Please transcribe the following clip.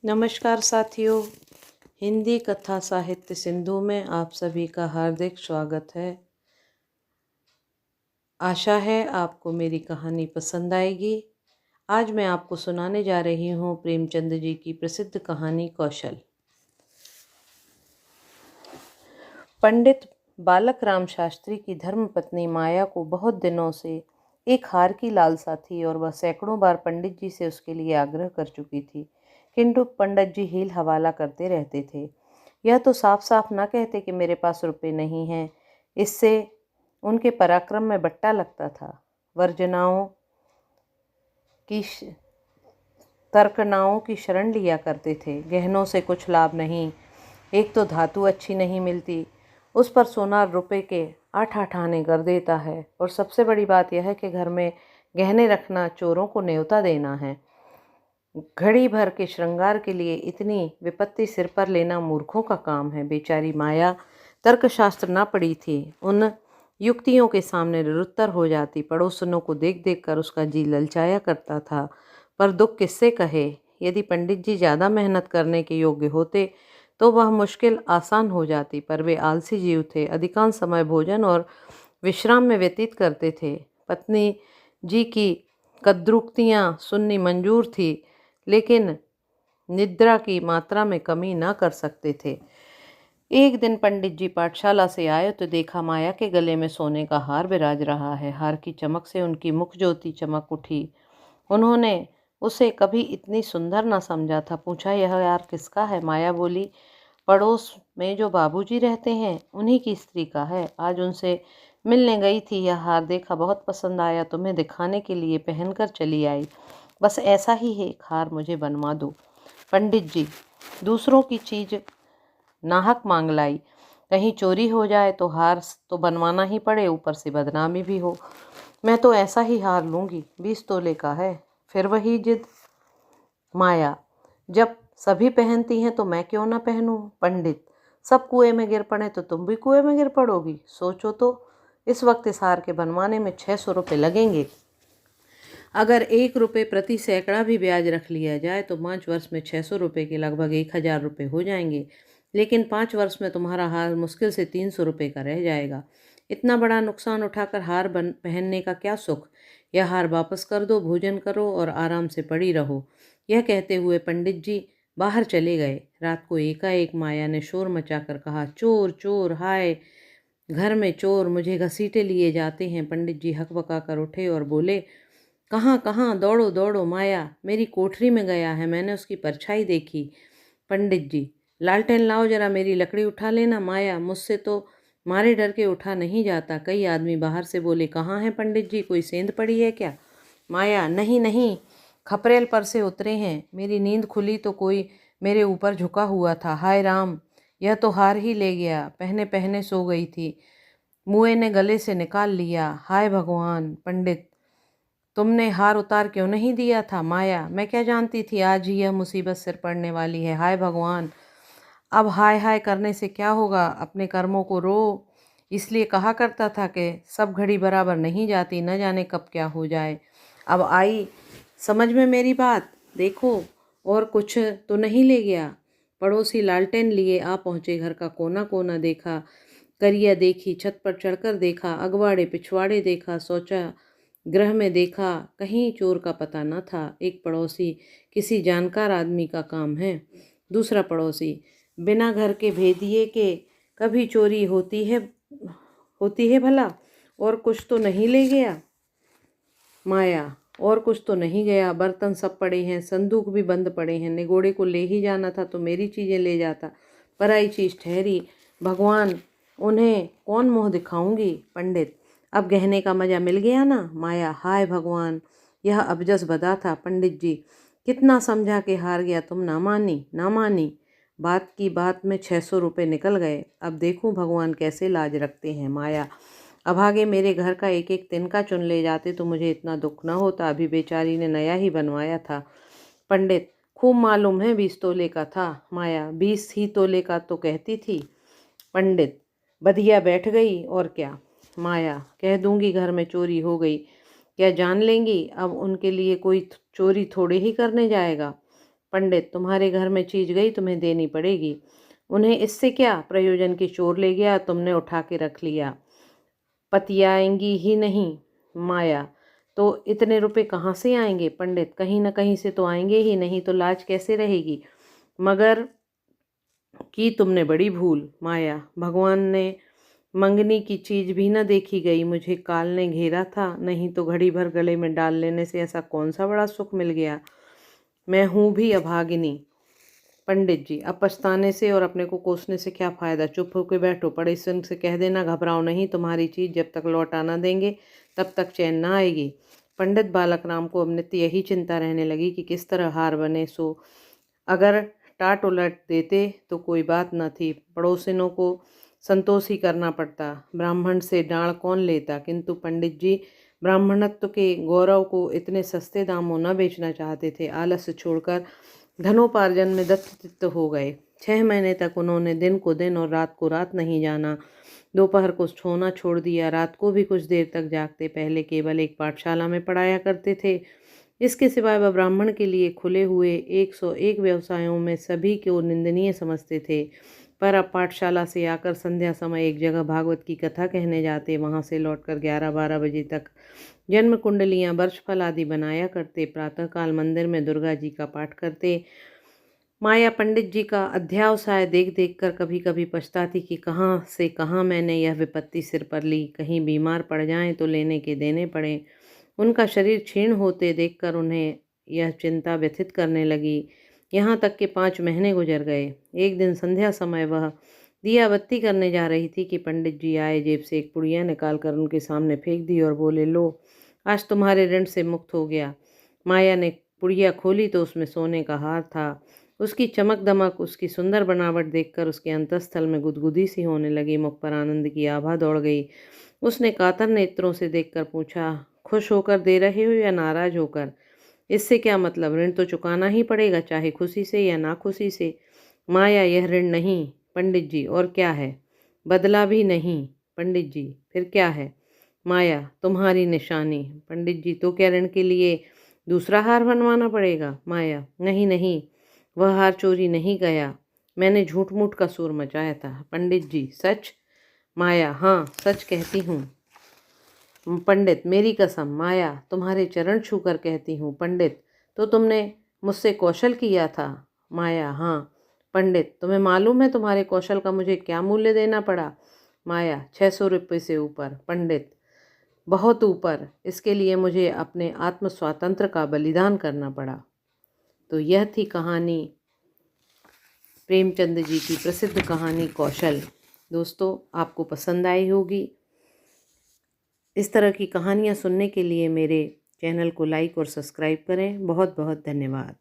नमस्कार साथियों, हिंदी कथा साहित्य सिंधु में आप सभी का हार्दिक स्वागत है। आशा है आपको मेरी कहानी पसंद आएगी। आज मैं आपको सुनाने जा रही हूँ प्रेमचंद जी की प्रसिद्ध कहानी कौशल। पंडित बालक राम शास्त्री की धर्मपत्नी माया को बहुत दिनों से एक हार की लालसा थी और वह सैकड़ों बार पंडित जी से उसके लिए आग्रह कर चुकी थी, किंतु पंडित जी हील हवाला करते रहते थे। यह तो साफ साफ ना कहते कि मेरे पास रुपए नहीं हैं। इससे उनके पराक्रम में बट्टा लगता था। वर्जनाओं की तर्कनाओं की शरण लिया करते थे। गहनों से कुछ लाभ नहीं, एक तो धातु अच्छी नहीं मिलती, उस पर सोनार रुपए के 8-8 आने कर देता है, और सबसे बड़ी बात यह है कि घर में गहने रखना चोरों को न्योता देना है। घड़ी भर के श्रृंगार के लिए इतनी विपत्ति सिर पर लेना मूर्खों का काम है। बेचारी माया तर्कशास्त्र ना पड़ी थी, उन युक्तियों के सामने निरुत्तर हो जाती। पड़ोसनों को देख देख कर उसका जी ललचाया करता था, पर दुख किससे कहे। यदि पंडित जी ज़्यादा मेहनत करने के योग्य होते तो वह मुश्किल आसान हो जाती, पर वे आलसी जीव थे। अधिकांश समय भोजन और विश्राम में व्यतीत करते थे। पत्नी जी की कद्रुक्तियाँ सुननी मंजूर थी, लेकिन निद्रा की मात्रा में कमी न कर सकते थे। एक दिन पंडित जी पाठशाला से आए तो देखा माया के गले में सोने का हार विराज रहा है। हार की चमक से उनकी मुख ज्योति चमक उठी। उन्होंने उसे कभी इतनी सुंदर न समझा था। पूछा, यह हार किसका है? माया बोली, पड़ोस में जो बाबूजी रहते हैं उन्हीं की स्त्री का है। आज उनसे मिलने गई थी, यह हार देखा, बहुत पसंद आया, तुम्हें दिखाने के लिए पहनकर चली आई। बस ऐसा ही है, एक हार मुझे बनवा दो। पंडित जी दूसरों की चीज नाहक मांग लाई, कहीं चोरी हो जाए तो हार तो बनवाना ही पड़े, ऊपर से बदनामी भी हो। मैं तो ऐसा ही हार लूंगी, 20 तोले का है। फिर वही जिद। माया, जब सभी पहनती हैं तो मैं क्यों ना पहनूं? पंडित, सब कुएं में गिर पड़े तो तुम भी कुएं में गिर पड़ोगी। सोचो तो, इस वक्त इस हार के बनवाने में 600 रुपये लगेंगे। अगर 1 रुपये प्रति सैकड़ा भी ब्याज रख लिया जाए तो 5 वर्ष में 600 रुपये के लगभग 1000 रुपये हो जाएंगे। लेकिन 5 वर्ष में तुम्हारा हार मुश्किल से 300 रुपये का रह जाएगा। इतना बड़ा नुकसान उठाकर हार पहनने का क्या सुख। यह हार वापस कर दो, भोजन करो और आराम से पड़ी रहो। यह कहते हुए पंडित जी बाहर चले गए। रात को एकाएक माया ने शोर मचाकर कहा, चोर चोर, हाय घर में चोर, मुझे घसीटे लिए जाते हैं। पंडित जी हकबका कर उठे और बोले, कहाँ कहाँ, दौड़ो दौड़ो। माया मेरी कोठरी में गया है, मैंने उसकी परछाई देखी। पंडित जी, लालटेन लाओ जरा, मेरी लकड़ी उठा लेना। माया, मुझसे तो मारे डर के उठा नहीं जाता। कई आदमी बाहर से बोले, कहाँ है पंडित जी, कोई सेंध पड़ी है क्या? माया, नहीं नहीं, खपरेल पर से उतरे हैं। मेरी नींद खुली तो कोई मेरे ऊपर झुका हुआ था। हाय राम, यह तो हार ही ले गया। पहने पहने सो गई थी, मुए ने गले से निकाल लिया। हाय भगवान। पंडित, तुमने हार उतार क्यों नहीं दिया था? माया, मैं क्या जानती थी आज ही यह मुसीबत सिर पड़ने वाली है। हाय भगवान, अब हाय हाय करने से क्या होगा, अपने कर्मों को रो। इसलिए कहा करता था कि सब घड़ी बराबर नहीं जाती, न जाने कब क्या हो जाए। अब आई समझ में मेरी बात। देखो, और कुछ तो नहीं ले गया? पड़ोसी लालटेन लिए आ पहुँचे। घर का कोना कोना देखा, करिया देखी, छत पर चढ़कर देखा, अगवाड़े पिछवाड़े देखा, सोचा गृह में देखा, कहीं चोर का पता न था। एक पड़ोसी, किसी जानकार आदमी का काम है। दूसरा पड़ोसी, बिना घर के भेदिए के कभी चोरी होती है भला? और कुछ तो नहीं ले गया? माया, और कुछ तो नहीं गया, बर्तन सब पड़े हैं, संदूक भी बंद पड़े हैं। निगोड़े को ले ही जाना था तो मेरी चीज़ें ले जाता, पराई चीज़ ठहरी। भगवान, उन्हें कौन मुँह दिखाऊंगी? पंडित, अब गहने का मजा मिल गया ना? माया, हाय भगवान, यह अबजस बदा था। पंडित जी, कितना समझा के हार गया, तुम ना मानी ना मानी। बात की बात में 600 रुपये निकल गए। अब देखूं भगवान कैसे लाज रखते हैं। माया, अभागे मेरे घर का एक एक तिनका चुन ले जाते तो मुझे इतना दुख न होता। अभी बेचारी ने नया ही बनवाया था। पंडित, खूब मालूम है 20 तोले का था। माया, 20 ही तोले का तो कहती थी। पंडित, बधिया बैठ गई और क्या। माया, कह दूंगी घर में चोरी हो गई, क्या जान लेंगी? अब उनके लिए कोई चोरी थोड़े ही करने जाएगा। पंडित, तुम्हारे घर में चीज गई, तुम्हें देनी पड़ेगी। उन्हें इससे क्या प्रयोजन की चोर ले गया, तुमने उठा के रख लिया, पतियाएंगी ही नहीं। माया, तो इतने रुपए कहाँ से आएंगे? पंडित, कहीं ना कहीं से तो आएंगे ही, नहीं तो लाज कैसे रहेगी। मगर की तुमने बड़ी भूल। माया, भगवान ने मंगनी की चीज भी न देखी गई, मुझे काल ने घेरा था, नहीं तो घड़ी भर गले में डाल लेने से ऐसा कौन सा बड़ा सुख मिल गया। मैं हूं भी अभागिनी। पंडित जी, अब पछताने से और अपने को कोसने से क्या फायदा, चुप होकर बैठो, पड़ोसन से कह देना घबराओ नहीं, तुम्हारी चीज जब तक लौटा ना देंगे तब तक चैन ना आएगी। पंडित बालक राम को अब नित्य यही चिंता रहने लगी कि किस तरह हार बने, सो अगर टाट उलट देते तो कोई बात न थी, पड़ोसिनों को संतोष ही करना पड़ता, ब्राह्मण से डांड़ कौन लेता। किंतु पंडित जी ब्राह्मणत्व के गौरव को इतने सस्ते दामों न बेचना चाहते थे। आलस्य छोड़कर धनोपार्जन में दत्तचित्त हो गए। 6 महीने तक उन्होंने दिन को दिन और रात को रात नहीं जाना। दोपहर को सोना छोड़ दिया, रात को भी कुछ देर तक जागते। पहले केवल एक पाठशाला में पढ़ाया करते थे, इसके सिवाय वह ब्राह्मण के लिए खुले हुए 101 व्यवसायों में सभी को निंदनीय समझते थे। पर अब पाठशाला से आकर संध्या समय एक जगह भागवत की कथा कहने जाते, वहां से लौटकर 11-12 बजे तक जन्म कुंडलियां, वर्षफल आदि बनाया करते। प्रातःकाल मंदिर में दुर्गा जी का पाठ करते। माया पंडित जी का अध्यावसाय देख देख कर कभी कभी पछताती कि कहाँ से कहाँ मैंने यह विपत्ति सिर पर ली, कहीं बीमार पड़ जाएं तो लेने के देने पड़े। उनका शरीर क्षीण होते देखकर उन्हें यह चिंता व्यथित करने लगी। यहाँ तक कि 5 महीने गुजर गए। एक दिन संध्या समय वह दिया बत्ती करने जा रही थी कि पंडित जी आए, जेब से एक पुड़िया निकालकर उनके सामने फेंक दी और बोले, लो, आज तुम्हारे ऋण से मुक्त हो गया। माया ने पुड़िया खोली तो उसमें सोने का हार था। उसकी चमक दमक, उसकी सुंदर बनावट देखकर उसके अंतस्थल में गुदगुदी सी होने लगी, मुख पर आनंद की आभा दौड़ गई। उसने कातर नेत्रों से देखकर पूछा, खुश होकर दे रहे हो या नाराज होकर? इससे क्या मतलब, ऋण तो चुकाना ही पड़ेगा, चाहे खुशी से या ना खुशी से। माया, यह ऋण नहीं पंडित जी, और क्या है? बदला भी नहीं पंडित जी, फिर क्या है? माया, तुम्हारी निशानी। पंडित जी, तो क्या ऋण के लिए दूसरा हार बनवाना पड़ेगा? माया, नहीं नहीं, वह हार चोरी नहीं गया, मैंने झूठ मूठ का शोर मचाया था। पंडित जी, सच? माया, हाँ सच कहती हूँ। पंडित, मेरी कसम। माया, तुम्हारे चरण छूकर कहती हूँ। पंडित, तो तुमने मुझसे कौशल किया था? माया, हाँ। पंडित, तुम्हें मालूम है तुम्हारे कौशल का मुझे क्या मूल्य देना पड़ा? माया, 600 रुपये से ऊपर। पंडित, बहुत ऊपर, इसके लिए मुझे अपने आत्म स्वातंत्र का बलिदान करना पड़ा। तो यह थी कहानी, प्रेमचंद जी की प्रसिद्ध कहानी कौशल। दोस्तों, आपको पसंद आई होगी। इस तरह की कहानियाँ सुनने के लिए मेरे चैनल को लाइक और सब्सक्राइब करें। बहुत बहुत धन्यवाद।